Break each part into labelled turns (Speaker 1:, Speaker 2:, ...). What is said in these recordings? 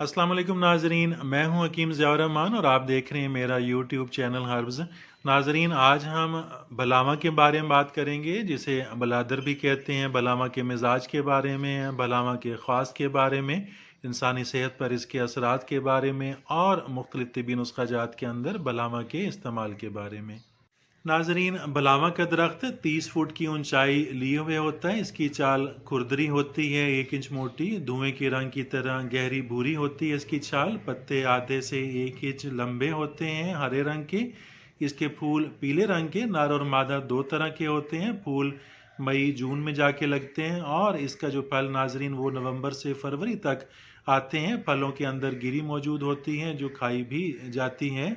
Speaker 1: अस्सलाम वालेकुम नाजरीन, मैं हूं हकीम ज़ियाउर रहमान और आप देख रहे हैं मेरा यूट्यूब चैनल हर्ब्स। नाजरीन, आज हम बलामा के बारे में बात करेंगे, जिसे बलादर भी कहते हैं। बलामा के मिजाज के बारे में, बलामा के ख़ास के बारे में, इंसानी सेहत पर इसके असरात के बारे में और मुख्तलिफ तिबी नुस्खा जात के अंदर बलामा के इस्तेमाल के बारे में। नाजरीन, बलामा का दरख्त 30 फुट की ऊंचाई लिए हुए होता है। इसकी चाल खुरदरी होती है, 1 इंच मोटी, धुएं के रंग की तरह गहरी भूरी होती है इसकी छाल। पत्ते आधे से 1 इंच लंबे होते हैं, हरे रंग के। इसके फूल पीले रंग के, नर और मादा दो तरह के होते हैं। फूल मई जून में जाके लगते हैं और इसका जो फल नाजरीन वो नवंबर से फरवरी तक आते हैं। फलों के अंदर गिरी मौजूद होती हैं जो खाई भी जाती हैं।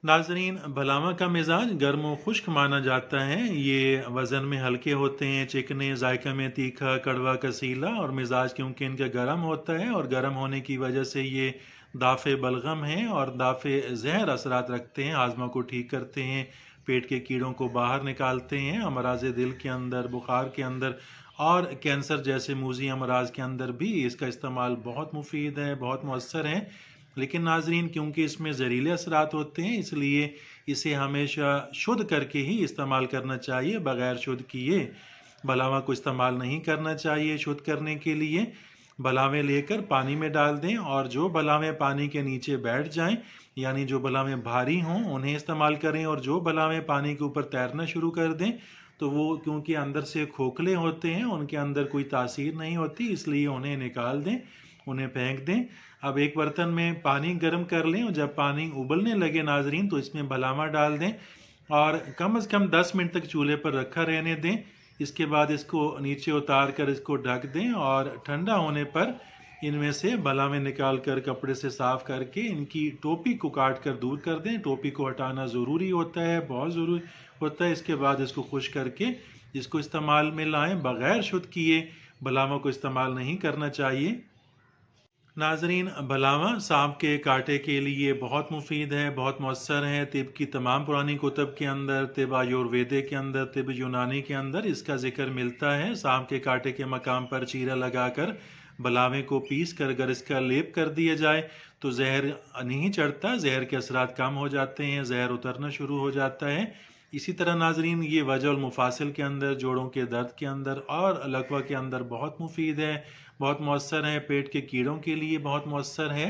Speaker 1: नाजरीन, बलामा का मिजाज गर्म और खुश्क माना जाता है। ये वज़न में हल्के होते हैं, चिकने, जायका में तीखा, कड़वा, कसीला और मिजाज क्योंकि इनका गर्म होता है और गर्म होने की वजह से ये दाफ़े बलगम हैं और दाफ़े जहर असरात रखते हैं। हाजमा को ठीक करते हैं, पेट के कीड़ों को बाहर निकालते हैं। अमराज दिल के अंदर, बुखार के अंदर और कैंसर जैसे मूजी अमराज के अंदर भी इसका इस्तेमाल बहुत मुफीद है, बहुत मौसर है। लेकिन नाजरीन, क्योंकि इसमें ज़हरीले असरात होते हैं, इसलिए इसे हमेशा शुद्ध करके ही इस्तेमाल करना चाहिए। बग़ैर शुद्ध किए बलावा को इस्तेमाल नहीं करना चाहिए। शुद्ध करने के लिए बलावें लेकर पानी में डाल दें और जो बलावें पानी के नीचे बैठ जाएं, यानी जो बलावें भारी हों, उन्हें इस्तेमाल करें। और जो बलावें पानी के ऊपर तैरना शुरू कर दें तो वो क्योंकि अंदर से खोखले होते हैं, उनके अंदर कोई तासीर नहीं होती, इसलिए उन्हें निकाल दें, उन्हें फेंक दें। अब एक बर्तन में पानी गर्म कर लें और जब पानी उबलने लगे नाजरीन तो इसमें बलामा डाल दें और कम से कम 10 मिनट तक चूल्हे पर रखा रहने दें। इसके बाद इसको नीचे उतार कर इसको ढक दें और ठंडा होने पर इनमें से बलामे निकाल कर कपड़े से साफ़ करके इनकी टोपी को काट कर दूर कर दें। टोपी को हटाना ज़रूरी होता है, बहुत ज़रूरी होता है। इसके बाद इसको खुश करके इसको इस्तेमाल में लाएं। बग़ैर शुद्ध किए बलामा को इस्तेमाल नहीं करना चाहिए। नाजरीन, बलामा सांप के कांटे के लिए बहुत मुफीद है, बहुत मौसर है। तिब की तमाम पुरानी कुतब के अंदर, तिब आयुर्वेदे के अंदर, तिब यूनानी के अंदर इसका जिक्र मिलता है। सांप के कांटे के मकाम पर चीरा लगाकर बलावे को पीस कर अगर इसका लेप कर दिया जाए तो जहर नहीं चढ़ता, जहर के असरात कम हो जाते हैं, जहर उतरना शुरू हो जाता है। इसी तरह नाजरीन, ये वजह और मुफासिल के अंदर, जोड़ों के दर्द के अंदर और लकवा के अंदर बहुत मुफीद है, बहुत मौसर है। पेट के कीड़ों के लिए बहुत मौसर है।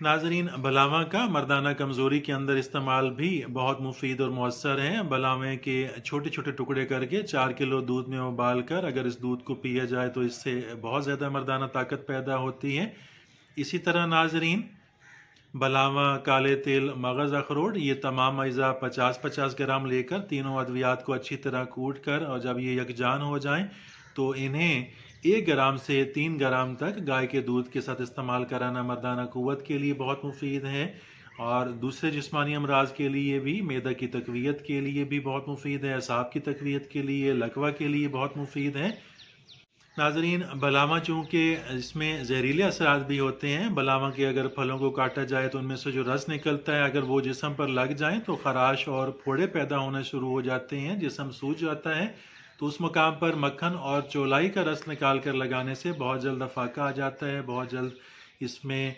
Speaker 1: नाजरीन, बलामा का मर्दाना कमज़ोरी के अंदर इस्तेमाल भी बहुत मुफीद और मौसर है। बलामे के छोटे छोटे टुकड़े करके 4 किलो दूध में उबाल कर अगर इस दूध को पिया जाए तो इससे बहुत ज़्यादा मर्दाना ताकत पैदा होती है। इसी तरह नाजरीन, बलामा, काले तिल, मगज़, अखरोट, ये तमाम अज़ा 50-50 ग्राम लेकर तीनों अद्वियात को अच्छी तरह कूट कर और जब ये यकजान हो जाएं तो इन्हें 1 ग्राम से 3 ग्राम तक गाय के दूध के साथ इस्तेमाल कराना मर्दाना क़ुव्वत के लिए बहुत मुफीद है और दूसरे जिस्मानी अमराज के लिए भी, मैदा की तक़वियत के लिए भी बहुत मुफीद है, असाब की तक़वियत के लिए, लकवा के लिए बहुत मुफीद है। नाजरीन, बलामा चूँकि इसमें जहरीले असरात भी होते हैं, बलामा के अगर फलों को काटा जाए तो उनमें से जो रस निकलता है अगर वो जिस्म पर लग जाए तो ख़राश और फोड़े पैदा होना शुरू हो जाते हैं, जिस्म सूज जाता है। तो उस मकाम पर मक्खन और चौलाई का रस निकाल कर लगाने से बहुत जल्द अफाका आ जाता है, बहुत जल्द इसमें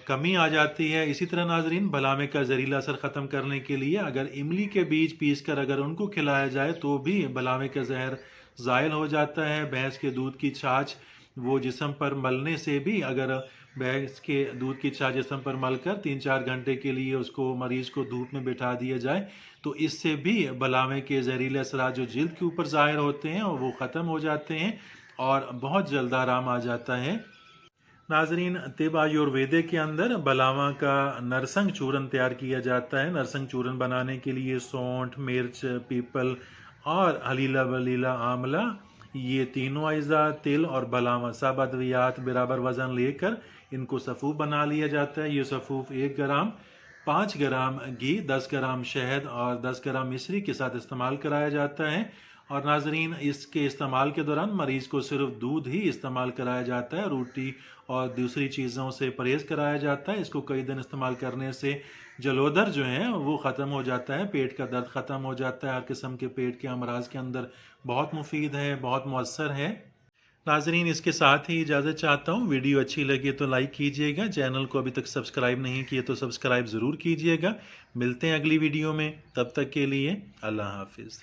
Speaker 1: कमी आ जाती है। इसी तरह नाजरीन, बलामे का जहरीला असर ख़त्म करने के लिए अगर इमली के बीज पीस कर अगर उनको खिलाया जाए तो भी बलामे का जहर ज़ायल हो जाता है। भैंस के दूध की छाछ वो जिस्म पर मलने से भी, अगर भैंस के दूध की छाछ जिस्म पर मल कर 3-4 घंटे के लिए उसको मरीज़ को धूप में बिठा दिया जाए तो इससे भी बलामे के जहरीले असरात जो जिल्द के ऊपर ज़ाहिर होते हैं और वो ख़त्म हो जाते हैं और बहुत जल्द आराम आ जाता है। नाजरीन, तिब आयुर्वेदे के अंदर बलामा का नरसंग चूरन तैयार किया जाता है। नरसंग चूरन बनाने के लिए सौंठ, मिर्च, पीपल और हलीला वलीला आंवला, ये तीनों अज़ा, तिल और बलामा, सब अद्वियात बराबर वज़न लेकर इनको सफ़ूफ़ बना लिया जाता है। ये सफ़ूफ़ 1 ग्राम, 5 ग्राम घी, 10 ग्राम शहद और 10 ग्राम मिश्री के साथ इस्तेमाल कराया जाता है। और नाजरीन, इसके इस्तेमाल के दौरान मरीज़ को सिर्फ दूध ही इस्तेमाल कराया जाता है, रोटी और दूसरी चीज़ों से परहेज़ कराया जाता है। इसको कई दिन इस्तेमाल करने से जलोदर जो है वो ख़त्म हो जाता है, पेट का दर्द ख़त्म हो जाता है। हर किस्म के पेट के अमराज के अंदर बहुत मुफीद है, बहुत मौसर है। ناظرین اس کے ساتھ ہی اجازت چاہتا ہوں، ویڈیو اچھی لگے تو لائک کیجئے گا، چینل کو ابھی تک سبسکرائب نہیں کیے تو سبسکرائب ضرور کیجئے گا۔ ملتے ہیں اگلی ویڈیو میں، تب تک کے لیے اللہ حافظ۔